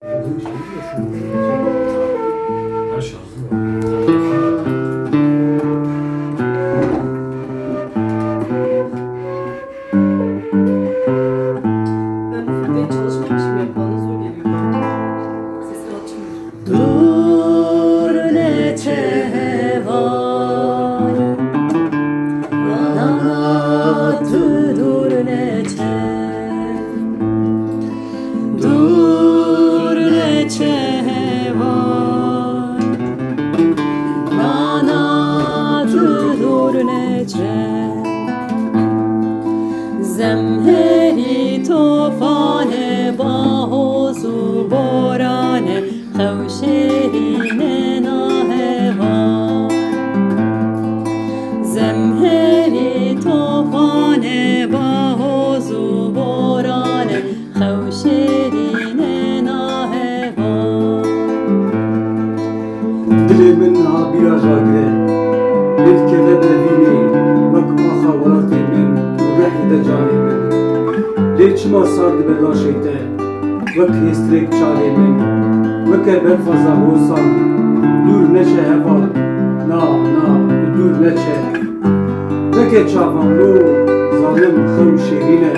Her şarjı var. Ben bu filmde çalışmamışım ya. Bana zor geliyor. Sesini açmıyor. Dur neçe var Anatı dur neçe Dur neçe var Anatı dur neçe Zemheri tofane bahozu borane Xewşerine naheva Zemheri tofane bahozu borane Xewşerine naheva Dilê min niha bîra ragire Lêdkeve devînê wek axa welatê min û rehî de canê min Lê çima sar dibe laşê te wek hêstirek çarê min Weke berfaza hosan dûr neçe heval Na bi dûr neçe Weke çavanlo zalim xew şêrîne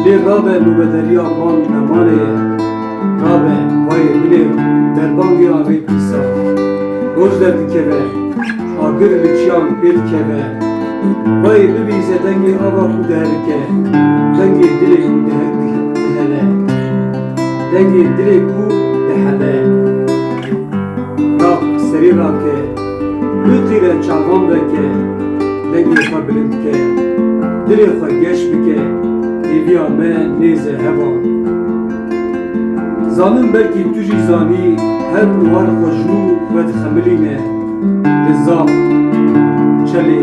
Lê rabe nûbederiya mal û nemalê ye Rabe vayê bilê derbangê avê pîsa Roj derdikeve agir li çiyan pê dikeve Vayê bibîze dengê ava ku derike Dengê dilê ku dihele Dengê dilê ku dihele Rak serî rake Lütîre çavan veke Dengê xwe bilind ke Dilê xwe geş bike Hêviya me nêze heva Zanim belkî tu jî zanî her buhar xwejnû ve dixemilîne Li zaf, çelê,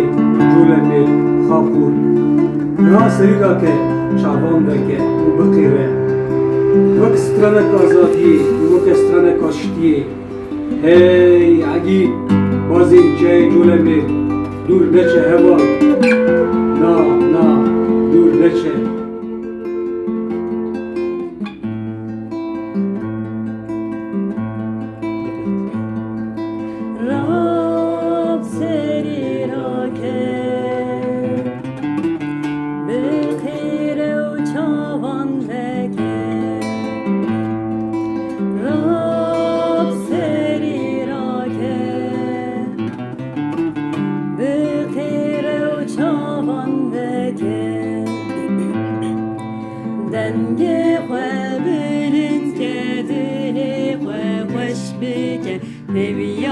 colemê, xapûr Niha serî rake çavan veke û biqîre Wek straneka zatiyê û weke straneka şitiyê Hey egî bazên çeyê colemê dûr neçe heval Na dûr neçe Rab seri rake Bıkhire uçavan veke Rab seri rake Bıkhire uçavan veke Denge xwe bilind ke dilê xwe xweş bike Peviya